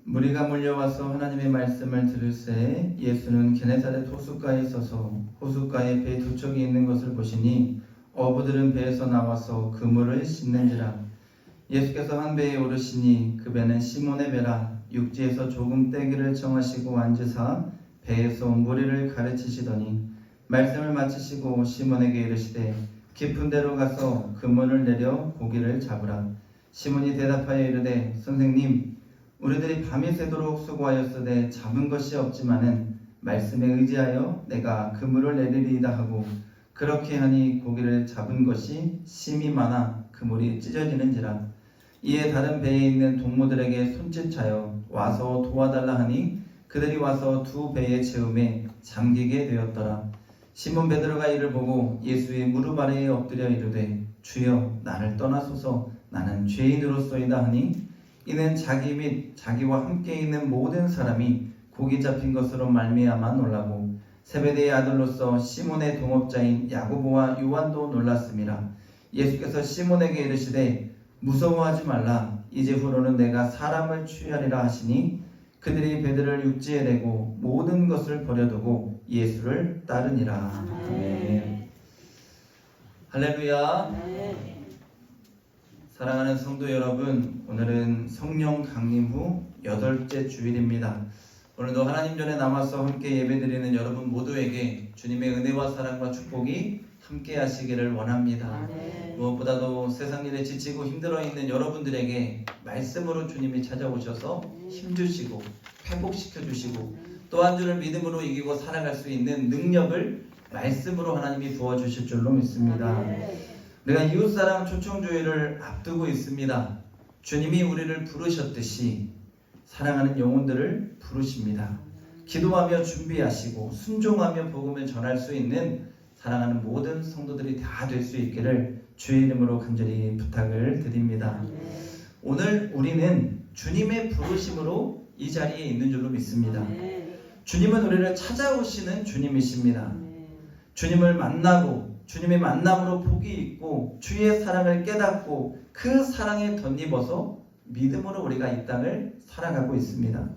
무리가 몰려와서 하나님의 말씀을 들을새 예수는 게네사렛 호숫가에 서서 호숫가에 배 두 척이 있는 것을 보시니 어부들은 배에서 나와서 그물을 씻는지라. 예수께서 한 배에 오르시니 그 배는 시몬의 배라. 육지에서 조금 떼기를 정하시고 앉으사 배에서 무리를 가르치시더니 말씀을 마치시고 시몬에게 이르시되 깊은 데로 가서 그물을 내려 고기를 잡으라. 시몬이 대답하여 이르되 선생님, 우리들이 밤이 새도록 수고하였으되 잡은 것이 없지만은 말씀에 의지하여 내가 그물을 내리리이다 하고 그렇게 하니 고기를 잡은 것이 심이 많아 그물이 찢어지는지라. 이에 다른 배에 있는 동무들에게 손짓하여 와서 도와달라 하니 그들이 와서 두 배의 채움에 잠기게 되었더라. 시몬 베드로가 이를 보고 예수의 무릎 아래에 엎드려 이르되 주여, 나를 떠나소서, 나는 죄인으로소이다 하니 이는 자기 및 자기와 함께 있는 모든 사람이 고기 잡힌 것으로 말미암아 놀라고 세베대의 아들로서 시몬의 동업자인 야고보와 요한도 놀랐음이라. 예수께서 시몬에게 이르시되 무서워하지 말라. 이제후로는 내가 사람을 취하리라 하시니 그들이 배들을 육지에 내고 모든 것을 버려두고 예수를 따르니라. 아멘. 할렐루야. 사랑하는 성도 여러분, 오늘은 성령 강림 후 8째 주일입니다. 오늘도 하나님 전에 남아서 함께 예배드리는 여러분 모두에게 주님의 은혜와 사랑과 축복이 함께 하시기를 원합니다. 무엇보다도 세상 일에 지치고 힘들어 있는 여러분들에게 말씀으로 주님이 찾아오셔서 힘주시고 회복시켜 주시고 또 한 주를 믿음으로 이기고 살아갈 수 있는 능력을 말씀으로 하나님이 부어주실 줄로 믿습니다. 우리가 이웃사랑 초청주일을 앞두고 있습니다. 주님이 우리를 부르셨듯이 사랑하는 영혼들을 부르십니다. 기도하며 준비하시고 순종하며 복음을 전할 수 있는 사랑하는 모든 성도들이 다 될 수 있기를 주의 이름으로 간절히 부탁을 드립니다. 오늘 우리는 주님의 부르심으로 이 자리에 있는 줄로 믿습니다. 주님은 우리를 찾아오시는 주님이십니다. 주님을 만나고 주님의 만남으로 복이 있고 주의 사랑을 깨닫고 그 사랑에 덧입어서 믿음으로 우리가 이 땅을 살아가고 있습니다.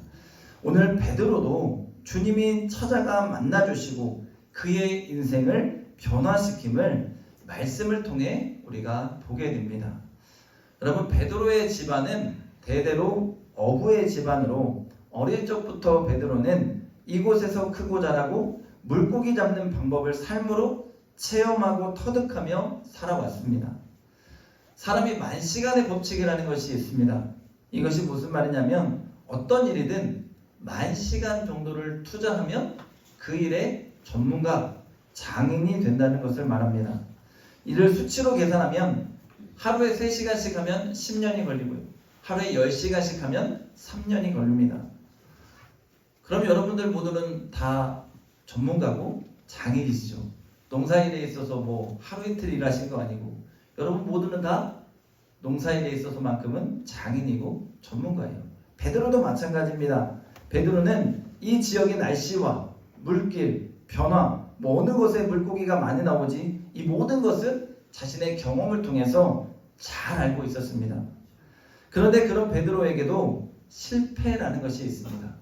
오늘 베드로도 주님이 찾아가 만나주시고 그의 인생을 변화시킴을 말씀을 통해 우리가 보게 됩니다. 여러분, 베드로의 집안은 대대로 어부의 집안으로 어릴 적부터 베드로는 이곳에서 크고 자라고 물고기 잡는 방법을 삶으로 체험하고 터득하며 살아왔습니다. 사람이 만시간의 법칙이라는 것이 있습니다. 이것이 무슨 말이냐면 어떤 일이든 만시간 정도를 투자하면 그 일의 전문가, 장인이 된다는 것을 말합니다. 이를 수치로 계산하면 하루에 3시간씩 하면 10년이 걸리고요. 하루에 10시간씩 하면 3년이 걸립니다. 그럼 여러분들 모두는 다 전문가고 장인이시죠. 농사일에 있어서 뭐 하루 이틀 일하신 거 아니고 여러분 모두는 다 농사일에 있어서만큼은 장인이고 전문가예요. 베드로도 마찬가지입니다. 베드로는 이 지역의 날씨와 물길, 변화, 뭐 어느 곳에 물고기가 많이 나오지 이 모든 것은 자신의 경험을 통해서 잘 알고 있었습니다. 그런데 그런 베드로에게도 실패라는 것이 있습니다.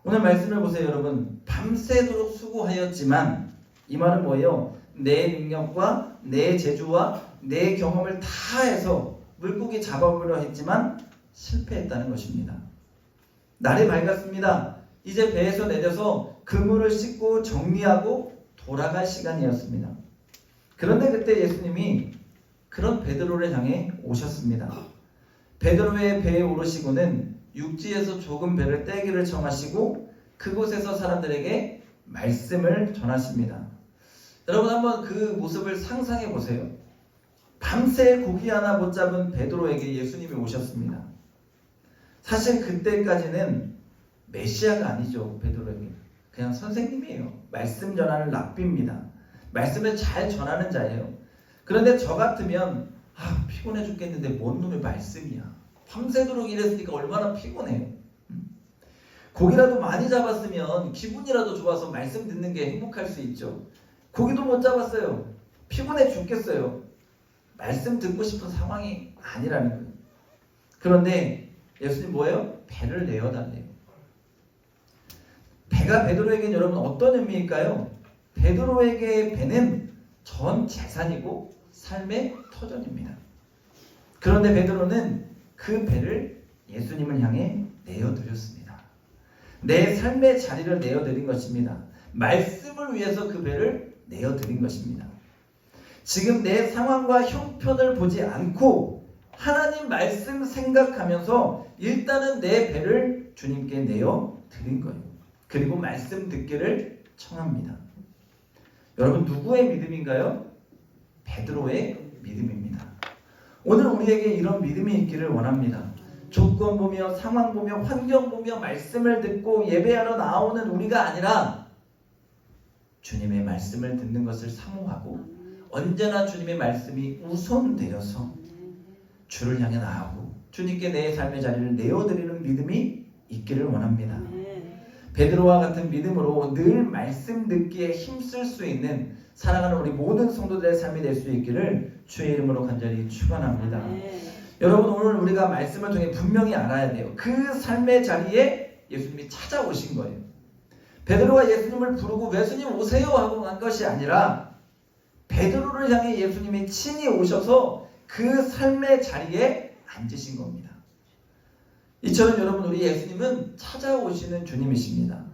오늘 말씀을 보세요, 여러분. 밤새도록 수고하였지만 이 말은 뭐예요? 내 능력과 내 재주와 내 경험을 다 해서 물고기 잡아보려 했지만 실패했다는 것입니다. 날이 밝았습니다. 이제 배에서 내려서 그물을 씻고 정리하고 돌아갈 시간이었습니다. 그런데 그때 예수님이 그런 베드로를 향해 오셨습니다. 베드로의 배에 오르시고는 육지에서 조금 배를 떼기를 청하시고 그곳에서 사람들에게 말씀을 전하십니다. 여러분 한번 그 모습을 상상해 보세요. 밤새 고기 하나 못 잡은 베드로에게 예수님이 오셨습니다. 사실 그때까지는 메시아가 아니죠. 베드로에게 그냥 선생님이에요. 말씀 전하는 랍비입니다. 말씀을 잘 전하는 자예요. 그런데 저 같으면 피곤해 죽겠는데 뭔 놈의 말씀이야. 밤새도록 일했으니까 얼마나 피곤해요. 고기라도 많이 잡았으면 기분이라도 좋아서 말씀 듣는 게 행복할 수 있죠. 고기도 못 잡았어요. 피곤해 죽겠어요. 말씀 듣고 싶은 상황이 아니라는 거예요. 그런데 예수님 뭐예요? 배를 내어달래요. 배가 베드로에게는 여러분 어떤 의미일까요? 베드로에게 배는 전 재산이고 삶의 터전입니다. 그런데 베드로는 그 배를 예수님을 향해 내어드렸습니다. 내 삶의 자리를 내어드린 것입니다. 말씀을 위해서 그 배를 내어드린 것입니다. 지금 내 상황과 형편을 보지 않고 하나님 말씀 생각하면서 일단은 내 배를 주님께 내어드린 거예요. 그리고 말씀 듣기를 청합니다. 여러분 누구의 믿음인가요? 베드로의 믿음입니다. 오늘 우리에게 이런 믿음이 있기를 원합니다. 조건 보며 상황 보며 환경 보며 말씀을 듣고 예배하러 나오는 우리가 아니라 주님의 말씀을 듣는 것을 사모하고 언제나 주님의 말씀이 우선되어서 주를 향해 나아가고 주님께 내 삶의 자리를 내어드리는 믿음이 있기를 원합니다. 베드로와 같은 믿음으로 늘 말씀 듣기에 힘쓸 수 있는 사랑하는 우리 모든 성도들의 삶이 될 수 있기를 주의 이름으로 간절히 축원합니다. 여러분 오늘 우리가 말씀을 통해 분명히 알아야 돼요. 그 삶의 자리에 예수님이 찾아오신 거예요. 베드로가 예수님을 부르고 예수님 오세요 하고 간 것이 아니라 베드로를 향해 예수님이 친히 오셔서 그 삶의 자리에 앉으신 겁니다. 이처럼 여러분 우리 예수님은 찾아오시는 주님이십니다.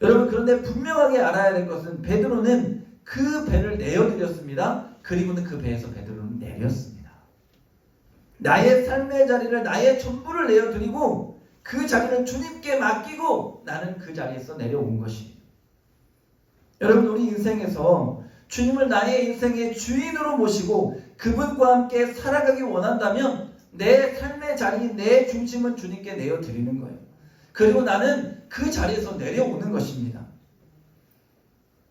여러분 그런데 분명하게 알아야 될 것은 베드로는 그 배를 내어드렸습니다. 그리고는 그 배에서 베드로는 내렸습니다. 나의 삶의 자리를 나의 전부를 내어드리고 그 자리는 주님께 맡기고 나는 그 자리에서 내려온 것이에요. 여러분 우리 인생에서 주님을 나의 인생의 주인으로 모시고 그분과 함께 살아가기 원한다면 내 삶의 자리, 내 중심은 주님께 내어드리는 거예요. 그리고 나는 그 자리에서 내려오는 것입니다.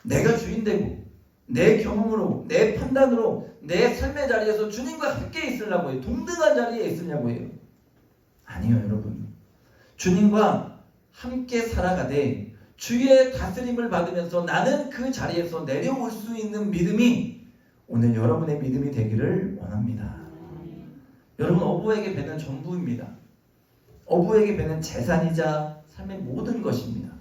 내가 주인 되고 내 경험으로, 내 판단으로 내 삶의 자리에서 주님과 함께 있으려고 해요. 동등한 자리에 있으려고 해요. 아니요 여러분. 주님과 함께 살아가되 주의 다스림을 받으면서 나는 그 자리에서 내려올 수 있는 믿음이 오늘 여러분의 믿음이 되기를 원합니다. 여러분 어부에게 배는 전부입니다. 어부에게 배는 재산이자 삶의 모든 것입니다.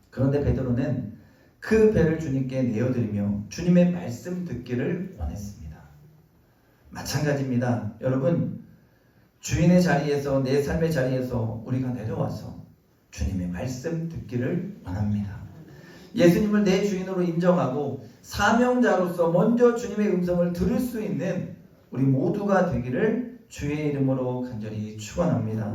그런데 베드로는 그 배를 주님께 내어드리며 주님의 말씀 듣기를 원했습니다. 마찬가지입니다. 여러분 주인의 자리에서 내 삶의 자리에서 우리가 내려와서 주님의 말씀 듣기를 원합니다. 예수님을 내 주인으로 인정하고 사명자로서 먼저 주님의 음성을 들을 수 있는 우리 모두가 되기를 주의 이름으로 간절히 축원합니다.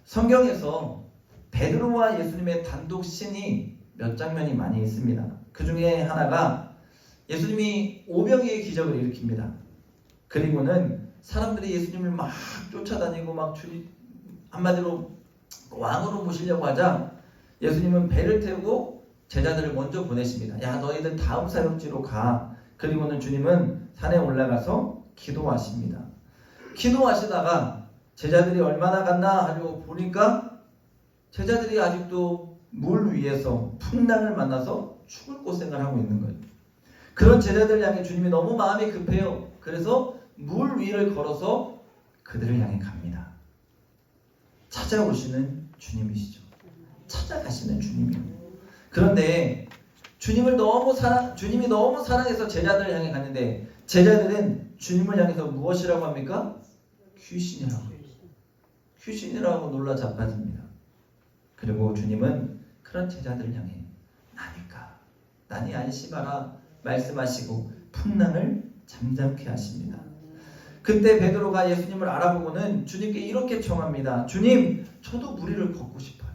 성경에서 베드로와 예수님의 단독 씬이 몇 장면이 많이 있습니다. 그 중에 하나가 예수님이 오병이의 기적을 일으킵니다. 그리고는 사람들이 예수님을 막 쫓아다니고 막 한마디로 왕으로 모시려고 하자 예수님은 배를 태우고 제자들을 먼저 보내십니다. 야 너희들 다음 사역지로 가. 그리고는 주님은 산에 올라가서 기도하십니다. 기도하시다가 제자들이 얼마나 갔나 하려고 보니까 제자들이 아직도 물 위에서 풍랑을 만나서 죽을 고생을 하고 있는 거예요. 그런 제자들 향해 주님이 너무 마음이 급해요. 그래서 물 위를 걸어서 그들을 향해 갑니다. 찾아오시는 주님이시죠. 찾아가시는 주님이에요. 그런데 주님이 너무 사랑해서 제자들을 향해 갔는데 제자들은 주님을 향해서 무엇이라고 합니까? 귀신이라고 놀라 자빠집니다. 그리고 주님은 그런 제자들을 향해 나니 안심하라 말씀하시고 풍랑을 잠잠케 하십니다. 그때 베드로가 예수님을 알아보고는 주님께 이렇게 청합니다. 주님, 저도 무리를 걷고 싶어요.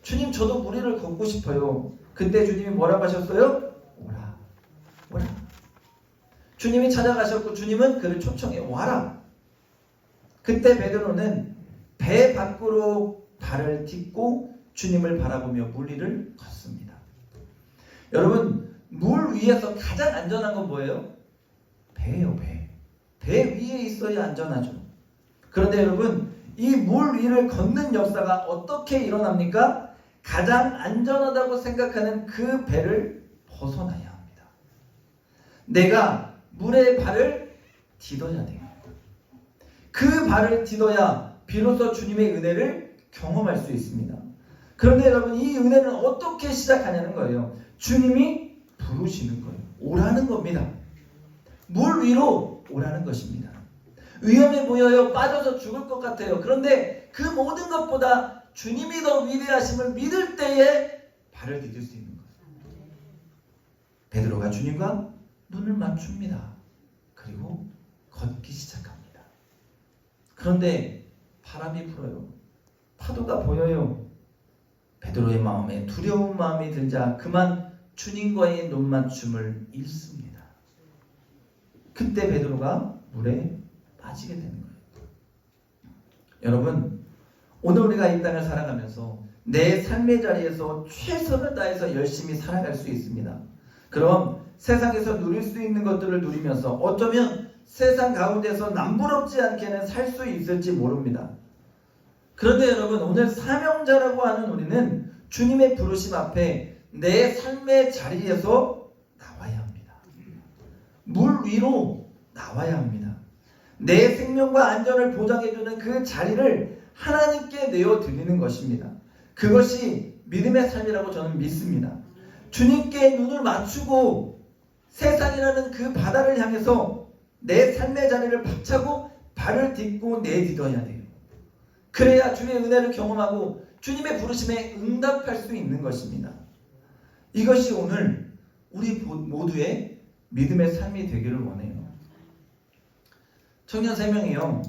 주님, 저도 무리를 걷고 싶어요. 그때 주님이 뭐라고 하셨어요? 오라. 주님이 찾아가셨고 주님은 그를 초청해 와라. 그때 베드로는 배 밖으로 발을 딛고 주님을 바라보며 물 위를 걷습니다. 여러분, 물 위에서 가장 안전한 건 뭐예요? 배예요, 배. 배 위에 있어야 안전하죠. 그런데 여러분, 이 물 위를 걷는 역사가 어떻게 일어납니까? 가장 안전하다고 생각하는 그 배를 벗어나야 합니다. 내가 물에 발을 디뎌야 돼요. 그 발을 디뎌야 비로소 주님의 은혜를 경험할 수 있습니다. 그런데 여러분, 이 은혜는 어떻게 시작하냐는 거예요. 주님이 부르시는 거예요. 오라는 겁니다. 물 위로 오라는 것입니다. 위험해 보여요. 빠져서 죽을 것 같아요. 그런데 그 모든 것보다 주님이 더 위대하심을 믿을 때에 발을 디딜 수 있는 거예요. 베드로가 주님과 눈을 맞춥니다. 그리고 걷기 시작합니다. 그런데 바람이 불어요. 파도가 보여요. 베드로의 마음에 두려운 마음이 들자 그만 주님과의 눈맞춤을 잃습니다. 그때 베드로가 물에 빠지게 되는 거예요. 여러분, 오늘 우리가 이 땅을 살아가면서 내 삶의 자리에서 최선을 다해서 열심히 살아갈 수 있습니다. 그럼 세상에서 누릴 수 있는 것들을 누리면서 어쩌면 세상 가운데서 남부럽지 않게는 살 수 있을지 모릅니다. 그런데 여러분, 오늘 사명자라고 하는 우리는 주님의 부르심 앞에 내 삶의 자리에서 나와야 합니다. 물 위로 나와야 합니다. 내 생명과 안전을 보장해주는 그 자리를 하나님께 내어드리는 것입니다. 그것이 믿음의 삶이라고 저는 믿습니다. 주님께 눈을 맞추고 세상이라는 그 바다를 향해서 내 삶의 자리를 박차고 발을 딛고 내딛어야 돼요. 그래야 주의 은혜를 경험하고 주님의 부르심에 응답할 수 있는 것입니다. 이것이 오늘 우리 모두의 믿음의 삶이 되기를 원해요. 청년 3명이요,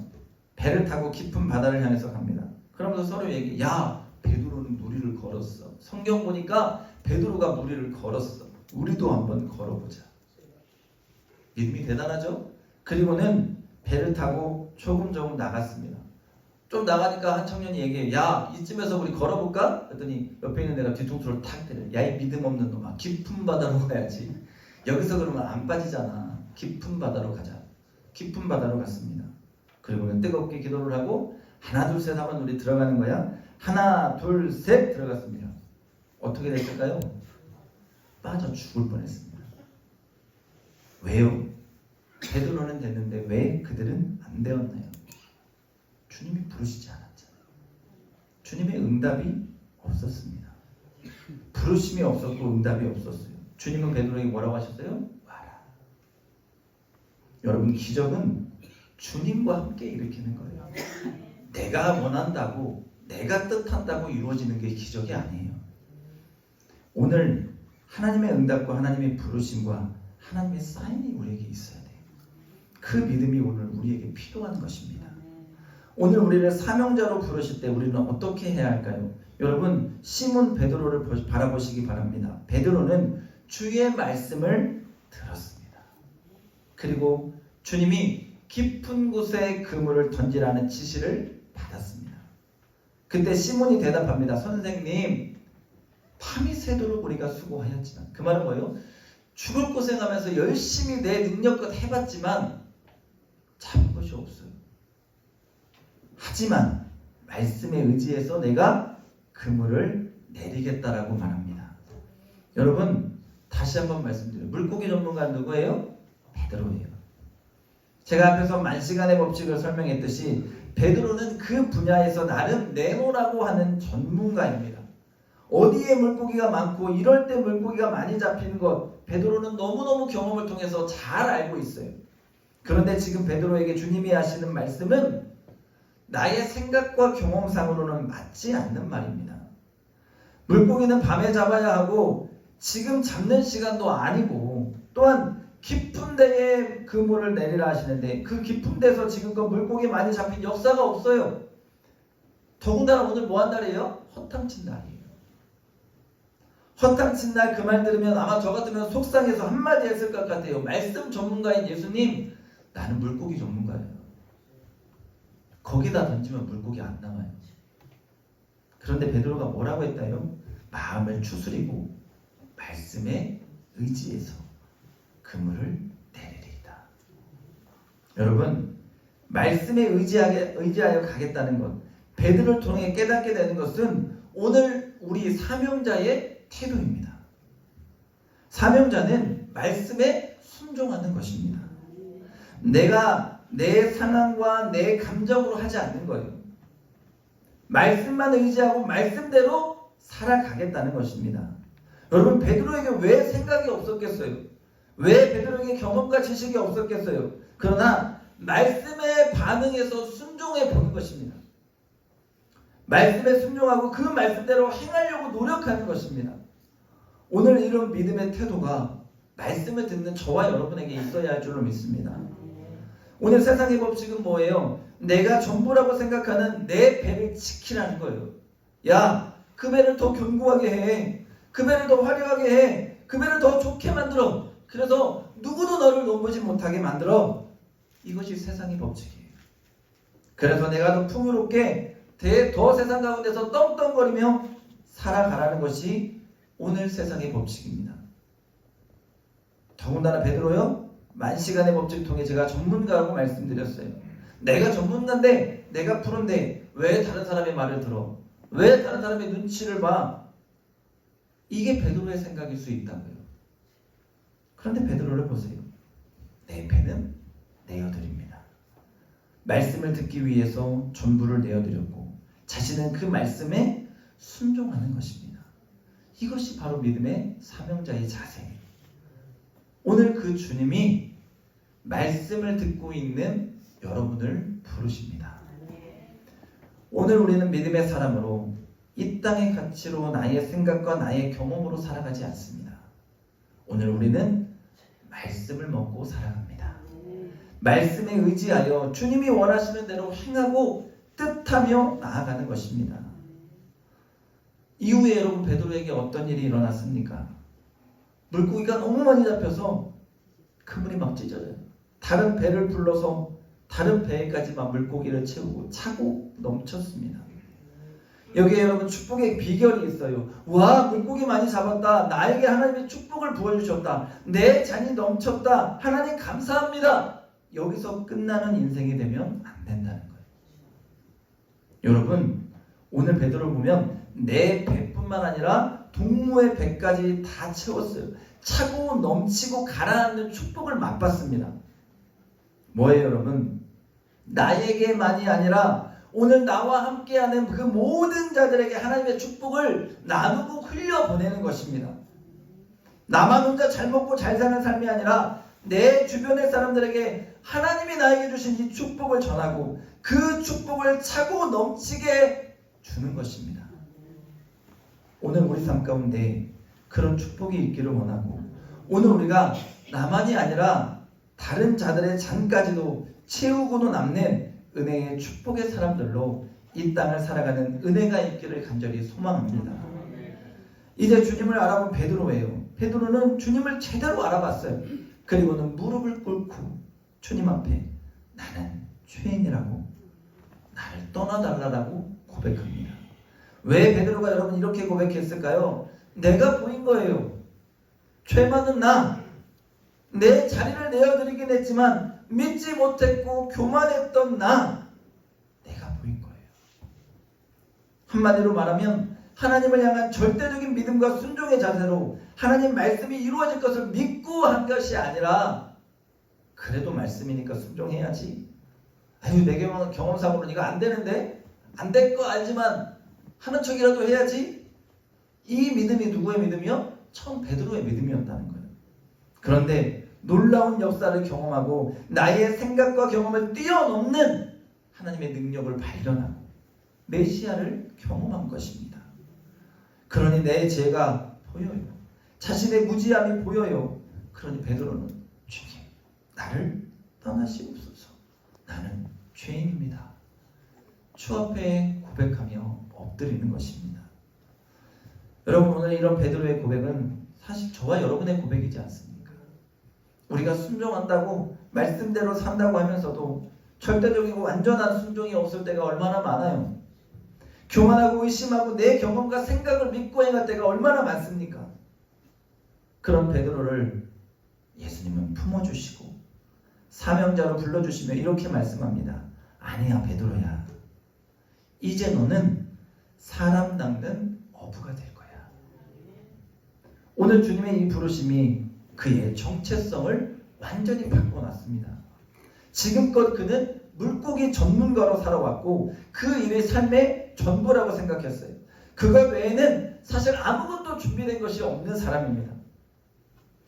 배를 타고 깊은 바다를 향해서 갑니다. 그러면서 서로 얘기해. 야, 베드로는 무리를 걸었어. 성경 보니까 베드로가 무리를 걸었어. 우리도 한번 걸어보자. 믿음이 대단하죠? 그리고는 배를 타고 조금 나갔습니다. 좀 나가니까 한 청년이 얘기해. 야, 이쯤에서 우리 걸어볼까? 그랬더니 옆에 있는 애가 뒤통수를 탁 때려. 야, 이 믿음 없는 놈아, 깊은 바다로 가야지. 여기서 그러면 안 빠지잖아. 깊은 바다로 가자. 깊은 바다로 갔습니다. 그리고는 뜨겁게 기도를 하고 하나 둘 셋 하면 우리 들어가는 거야. 하나 둘 셋 들어갔습니다. 어떻게 됐을까요? 빠져 죽을 뻔했습니다. 왜요? 베드로는 됐는데 왜 그들은 안 되었나요? 주님이 부르시지 않았잖아요. 주님의 응답이 없었습니다. 부르심이 없었고 응답이 없었어요. 주님은 베드로에게 뭐라고 하셨어요? 와라. 여러분, 기적은 주님과 함께 일으키는 거예요. 내가 원한다고, 내가 뜻한다고 이루어지는 게 기적이 아니에요. 오늘 하나님의 응답과 하나님의 부르심과 하나님의 사인이 우리에게 있어야 돼요. 그 믿음이 오늘 우리에게 필요한 것입니다. 오늘 우리를 사명자로 부르실 때 우리는 어떻게 해야 할까요? 여러분, 시몬 베드로를 바라보시기 바랍니다. 베드로는 주의 말씀을 들었습니다. 그리고 주님이 깊은 곳에 그물을 던지라는 지시를 받았습니다. 그때 시몬이 대답합니다. 선생님, 밤이 새도록 우리가 수고하였지만. 그 말은 뭐예요? 죽을 고생하면서 열심히 내 능력껏 해봤지만 잡은 것이 없어요. 하지만 말씀에 의지해서 내가 그물을 내리겠다라고 말합니다. 여러분, 다시 한번 말씀드려요. 물고기 전문가는 누구예요? 베드로예요. 제가 앞에서 만시간의 법칙을 설명했듯이 베드로는 그 분야에서 나름 네모라고 하는 전문가입니다. 어디에 물고기가 많고 이럴 때 물고기가 많이 잡히는 것, 베드로는 너무너무 경험을 통해서 잘 알고 있어요. 그런데 지금 베드로에게 주님이 하시는 말씀은 나의 생각과 경험상으로는 맞지 않는 말입니다. 물고기는 밤에 잡아야 하고 지금 잡는 시간도 아니고, 또한 깊은 데에 그물을 내리라 하시는데 그 깊은 데서 지금껏 물고기 많이 잡힌 역사가 없어요. 더군다나 오늘 뭐 한 날이에요? 허탕친 날이에요. 허탕친 날 그 말 들으면 아마 저 같으면 속상해서 한마디 했을 것 같아요. 말씀 전문가인 예수님, 나는 물고기 전문가예요. 거기다 던지면 물고기 안 나와요. 그런데 베드로가 뭐라고 했다요? 마음을 추스리고 말씀에 의지해서 그물을 내리리이다. 여러분, 말씀에 의지하여 가겠다는 것, 베드로를 통해 깨닫게 되는 것은 오늘 우리 사명자의 태도입니다. 사명자는 말씀에 순종하는 것입니다. 내가 내 상황과 내 감정으로 하지 않는 거예요. 말씀만 의지하고 말씀대로 살아가겠다는 것입니다. 여러분, 베드로에게 왜 생각이 없었겠어요? 왜 베드로에게 경험과 지식이 없었겠어요? 그러나 말씀에 반응해서 순종해 보는 것입니다. 말씀에 순종하고 그 말씀대로 행하려고 노력하는 것입니다. 오늘 이런 믿음의 태도가 말씀을 듣는 저와 여러분에게 있어야 할 줄로 믿습니다. 오늘 세상의 법칙은 뭐예요? 내가 전부라고 생각하는 내 배를 지키라는 거예요. 야, 그 배를 더 견고하게 해. 그 배를 더 화려하게 해. 그 배를 더 좋게 만들어. 그래서 누구도 너를 넘보지 못하게 만들어. 이것이 세상의 법칙이에요. 그래서 내가 더 풍요롭게 더 세상 가운데서 떵떵거리며 살아가라는 것이 오늘 세상의 법칙입니다. 더군다나 베드로요, 만시간의 법칙 통해 제가 전문가라고 말씀드렸어요. 내가 전문가인데, 내가 푸른데 왜 다른 사람의 말을 들어? 왜 다른 사람의 눈치를 봐? 이게 베드로의 생각일 수 있다고요. 그런데 베드로를 보세요. 내 배는 내어드립니다. 말씀을 듣기 위해서 전부를 내어드렸고 자신은 그 말씀에 순종하는 것입니다. 이것이 바로 믿음의 사명자의 자세예요. 오늘 그 주님이 말씀을 듣고 있는 여러분을 부르십니다. 오늘 우리는 믿음의 사람으로 이 땅의 가치로 나의 생각과 나의 경험으로 살아가지 않습니다. 오늘 우리는 말씀을 먹고 살아갑니다. 말씀에 의지하여 주님이 원하시는 대로 행하고 뜻하며 나아가는 것입니다. 이후에 여러분, 베드로에게 어떤 일이 일어났습니까? 물고기가 너무 많이 잡혀서 그물이 막 찢어져요. 다른 배를 불러서 다른 배에까지만 물고기를 채우고 차고 넘쳤습니다. 여기에 여러분, 축복의 비결이 있어요. 와, 물고기 많이 잡았다. 나에게 하나님의 축복을 부어주셨다. 내 잔이 넘쳤다. 하나님 감사합니다. 여기서 끝나는 인생이 되면 안 된다는 거예요. 여러분, 오늘 베드로를 보면 내 배뿐만 아니라 동무의 배까지 다 채웠어요. 차고 넘치고 가라앉는 축복을 맛봤습니다. 뭐예요, 여러분? 나에게만이 아니라 오늘 나와 함께하는 그 모든 자들에게 하나님의 축복을 나누고 흘려보내는 것입니다. 나만 혼자 잘 먹고 잘 사는 삶이 아니라 내 주변의 사람들에게 하나님이 나에게 주신 이 축복을 전하고 그 축복을 차고 넘치게 주는 것입니다. 오늘 우리 삶 가운데 그런 축복이 있기를 원하고, 오늘 우리가 나만이 아니라 다른 자들의 잔까지도 채우고도 남는 은혜의 축복의 사람들로 이 땅을 살아가는 은혜가 있기를 간절히 소망합니다. 이제 주님을 알아본 베드로예요. 베드로는 주님을 제대로 알아봤어요. 그리고는 무릎을 꿇고 주님 앞에 나는 죄인이라고, 나를 떠나달라고 고백합니다. 왜 베드로가 여러분 이렇게 고백했을까요? 내가 보인 거예요. 죄 많은 나, 내 자리를 내어드리긴 했지만 믿지 못했고 교만했던 나, 내가 보인 거예요. 한마디로 말하면 하나님을 향한 절대적인 믿음과 순종의 자세로 하나님 말씀이 이루어질 것을 믿고 한 것이 아니라, 그래도 말씀이니까 순종해야지, 아유 내 경험상으로는 이거 안 되는데, 안 될 거 알지만 하는 척이라도 해야지, 이 믿음이 누구의 믿음이요? 처음 베드로의 믿음이었다는 거예요. 그런데 놀라운 역사를 경험하고 나의 생각과 경험을 뛰어넘는 하나님의 능력을 발견하고 메시아를 경험한 것입니다. 그러니 내 죄가 보여요. 자신의 무지함이 보여요. 그러니 베드로는 주님, 나를 떠나시옵소서. 나는 죄인입니다. 주 앞에 고백하며 엎드리는 것입니다. 여러분, 오늘 이런 베드로의 고백은 사실 저와 여러분의 고백이지 않습니까? 우리가 순종한다고 말씀대로 산다고 하면서도 절대적이고 완전한 순종이 없을 때가 얼마나 많아요. 교만하고 의심하고 내 경험과 생각을 믿고 행할 때가 얼마나 많습니까? 그런 베드로를 예수님은 품어주시고 사명자로 불러주시며 이렇게 말씀합니다. 아니야 베드로야, 이제 너는 사람 낚는 어부가 될 거야. 오늘 주님의 이 부르심이 그의 정체성을 완전히 바꿔놨습니다. 지금껏 그는 물고기 전문가로 살아왔고 그 일이 삶의 전부라고 생각했어요. 그것 외에는 사실 아무것도 준비된 것이 없는 사람입니다.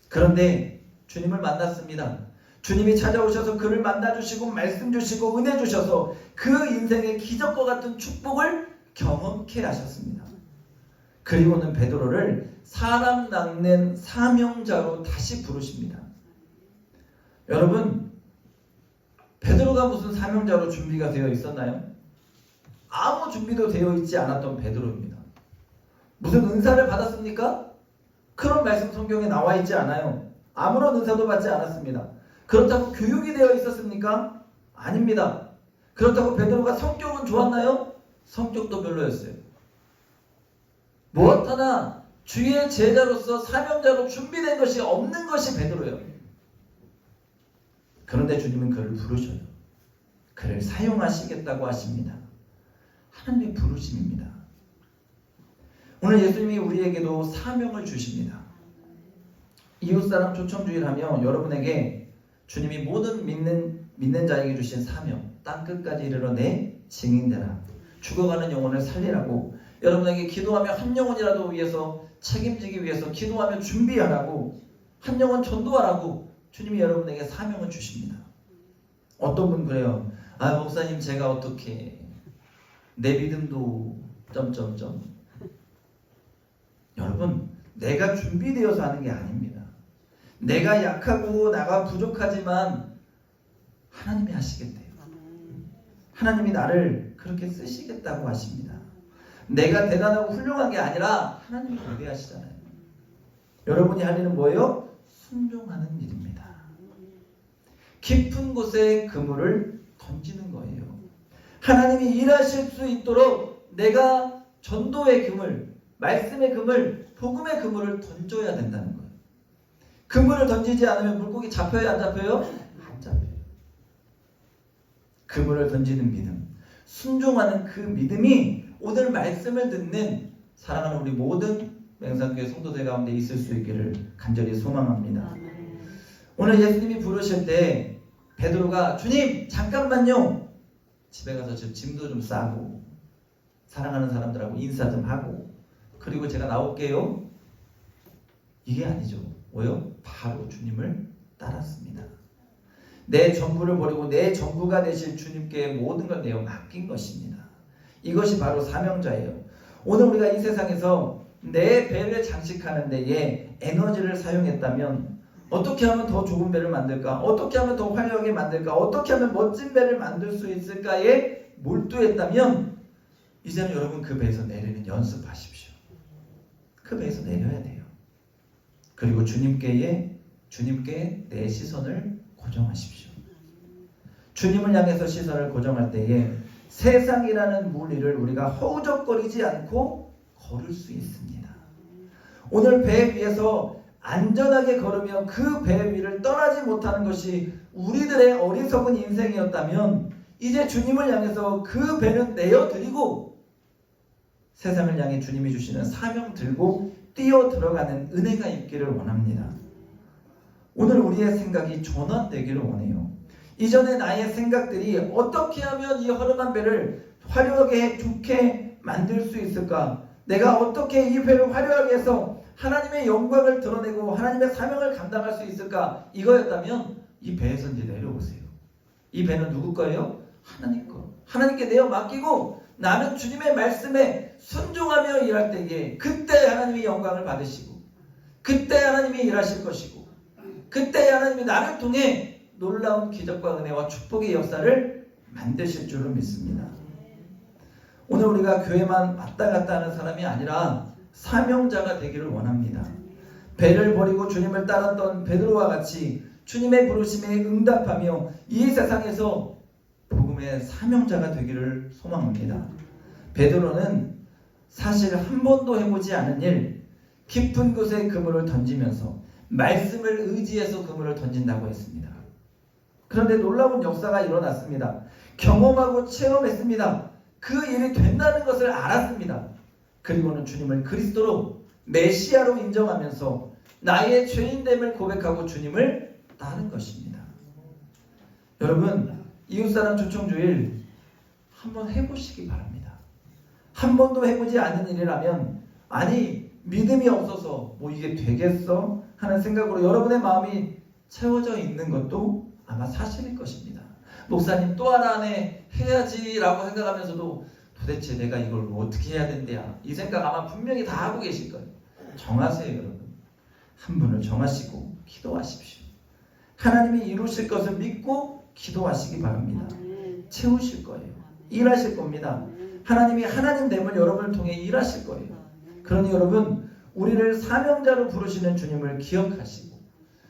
그런데 주님을 만났습니다. 주님이 찾아오셔서 그를 만나주시고 말씀 주시고 은혜 주셔서 그 인생의 기적과 같은 축복을 경험케 하셨습니다. 그리고는 베드로를 사람 낚는 사명자로 다시 부르십니다. 여러분, 베드로가 무슨 사명자로 준비가 되어 있었나요? 아무 준비도 되어 있지 않았던 베드로입니다. 무슨 은사를 받았습니까? 그런 말씀 성경에 나와 있지 않아요. 아무런 은사도 받지 않았습니다. 그렇다고 교육이 되어 있었습니까? 아닙니다. 그렇다고 베드로가 성격은 좋았나요? 성격도 별로였어요. 무엇 하나 주의 제자로서 사명자로 준비된 것이 없는 것이 베드로예요. 그런데 주님은 그를 부르셔요. 그를 사용하시겠다고 하십니다. 하나님의 부르심입니다. 오늘 예수님이 우리에게도 사명을 주십니다. 이웃사랑 초청주의를 하며 여러분에게 주님이 모든 믿는 자에게 주신 사명, 땅끝까지 이르러 내 증인되라. 죽어가는 영혼을 살리라고, 여러분에게 기도하며 한 영혼이라도 위해서 책임지기 위해서 기도하며 준비하라고, 한 영혼 전도하라고 주님이 여러분에게 사명을 주십니다. 어떤 분 그래요. 아, 목사님 제가 어떻게 내 믿음도 점점점. 여러분, 내가 준비되어서 하는 게 아닙니다. 내가 약하고 나가 부족하지만 하나님이 하시겠대요. 하나님이 나를 그렇게 쓰시겠다고 하십니다. 내가 대단하고 훌륭한 게 아니라 하나님이 예배하시잖아요. 여러분이 할 일은 뭐예요? 순종하는 일입니다. 깊은 곳에 그물을 던지는 거예요. 하나님이 일하실 수 있도록 내가 전도의 그물, 말씀의 그물, 복음의 그물을 던져야 된다는 거예요. 그물을 던지지 않으면 물고기 잡혀요, 안 잡혀요? 안 잡혀요. 그물을 던지는 믿음, 순종하는 그 믿음이 오늘 말씀을 듣는 사랑하는 우리 모든 맹산교회 성도들 가운데 있을 수 있기를 간절히 소망합니다. 오늘 예수님이 부르실 때 베드로가 주님 잠깐만요, 집에 가서 저 짐도 좀 싸고 사랑하는 사람들하고 인사 좀 하고 그리고 제가 나올게요, 이게 아니죠. 뭐요? 바로 주님을 따랐습니다. 내 전부를 버리고 내 전부가 되실 주님께 모든 걸 내어 맡긴 것입니다. 이것이 바로 사명자예요. 오늘 우리가 이 세상에서 내 배를 장식하는 데에 에너지를 사용했다면 어떻게 하면 더 좋은 배를 만들까? 어떻게 하면 더 화려하게 만들까? 어떻게 하면 멋진 배를 만들 수 있을까에 몰두했다면 이제는 여러분 그 배에서 내리는 연습하십시오. 그 배에서 내려야 돼요. 그리고 주님께 내 시선을 고정하십시오. 주님을 향해서 시선을 고정할 때에 세상이라는 물리를 우리가 허우적거리지 않고 걸을 수 있습니다. 오늘 배 위에서 안전하게 걸으며 그 배 위를 떠나지 못하는 것이 우리들의 어리석은 인생이었다면 이제 주님을 향해서 그 배는 내어드리고 세상을 향해 주님이 주시는 사명 들고 뛰어 들어가는 은혜가 있기를 원합니다. 오늘 우리의 생각이 전환되기를 원해요. 이전에 나의 생각들이 어떻게 하면 이 허름한 배를 화려하게 좋게 만들 수 있을까? 내가 어떻게 이 배를 화려하게 해서 하나님의 영광을 드러내고 하나님의 사명을 감당할 수 있을까? 이거였다면 이 배에서 이제 내려오세요. 이 배는 누구 거예요? 하나님 거. 하나님께 내어 맡기고 나는 주님의 말씀에 순종하며 일할 때에 그때 하나님의 영광을 받으시고 그때 하나님이 일하실 것이고 그때 하나님이 나를 통해 놀라운 기적과 은혜와 축복의 역사를 만드실 줄로 믿습니다. 오늘 우리가 교회만 왔다 갔다 하는 사람이 아니라 사명자가 되기를 원합니다. 배를 버리고 주님을 따랐던 베드로와 같이 주님의 부르심에 응답하며 이 세상에서 복음의 사명자가 되기를 소망합니다. 베드로는 사실 한 번도 해보지 않은 일, 깊은 곳에 그물을 던지면서 말씀을 의지해서 그물을 던진다고 했습니다. 그런데 놀라운 역사가 일어났습니다. 경험하고 체험했습니다. 그 일이 된다는 것을 알았습니다. 그리고는 주님을 그리스도로 메시아로 인정하면서 나의 죄인됨을 고백하고 주님을 따른 것입니다. 여러분, 이웃사랑 초청주일 한번 해보시기 바랍니다. 한 번도 해보지 않은 일이라면 아니 믿음이 없어서 뭐 이게 되겠어? 하는 생각으로 여러분의 마음이 채워져 있는 것도 아마 사실일 것입니다. 목사님 또 하나 안에 해야지라고 생각하면서도 도대체 내가 이걸 어떻게 해야 된대야 이 생각 아마 분명히 다 하고 계실 거예요. 정하세요 여러분. 한 분을 정하시고 기도하십시오. 하나님이 이루실 것을 믿고 기도하시기 바랍니다. 채우실 거예요. 일하실 겁니다. 하나님이 하나님됨을 여러분을 통해 일하실 거예요. 그러니 여러분 우리를 사명자로 부르시는 주님을 기억하시고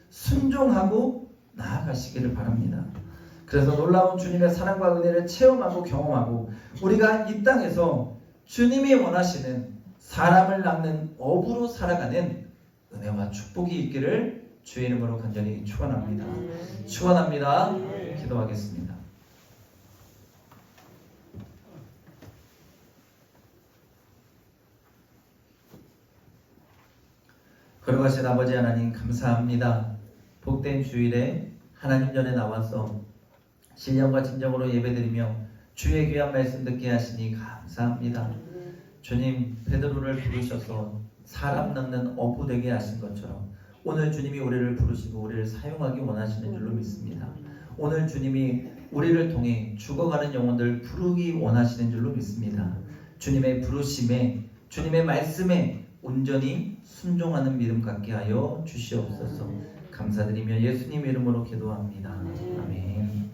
순종하고 나아가시기를 바랍니다. 그래서 놀라운 주님의 사랑과 은혜를 체험하고 경험하고 우리가 이 땅에서 주님이 원하시는 사람을 낳는 어부로 살아가는 은혜와 축복이 있기를 주의 이름으로 간절히 축원합니다. 축원합니다. 기도하겠습니다. 거룩하신 아버지 하나님 감사합니다. 복된 주일에 하나님 전에 나와서 신령과 진정으로 예배드리며 주의 귀한 말씀 듣게 하시니 감사합니다. 주님 베드로를 부르셔서 사람 낳는 어부 되게 하신 것처럼 오늘 주님이 우리를 부르시고 우리를 사용하기 원하시는 줄로 믿습니다. 오늘 주님이 우리를 통해 죽어가는 영혼들 부르기 원하시는 줄로 믿습니다. 주님의 부르심에 주님의 말씀에 온전히 순종하는 믿음 갖게 하여 주시옵소서. 감사드리며 예수님 이름으로 기도합니다. 아멘.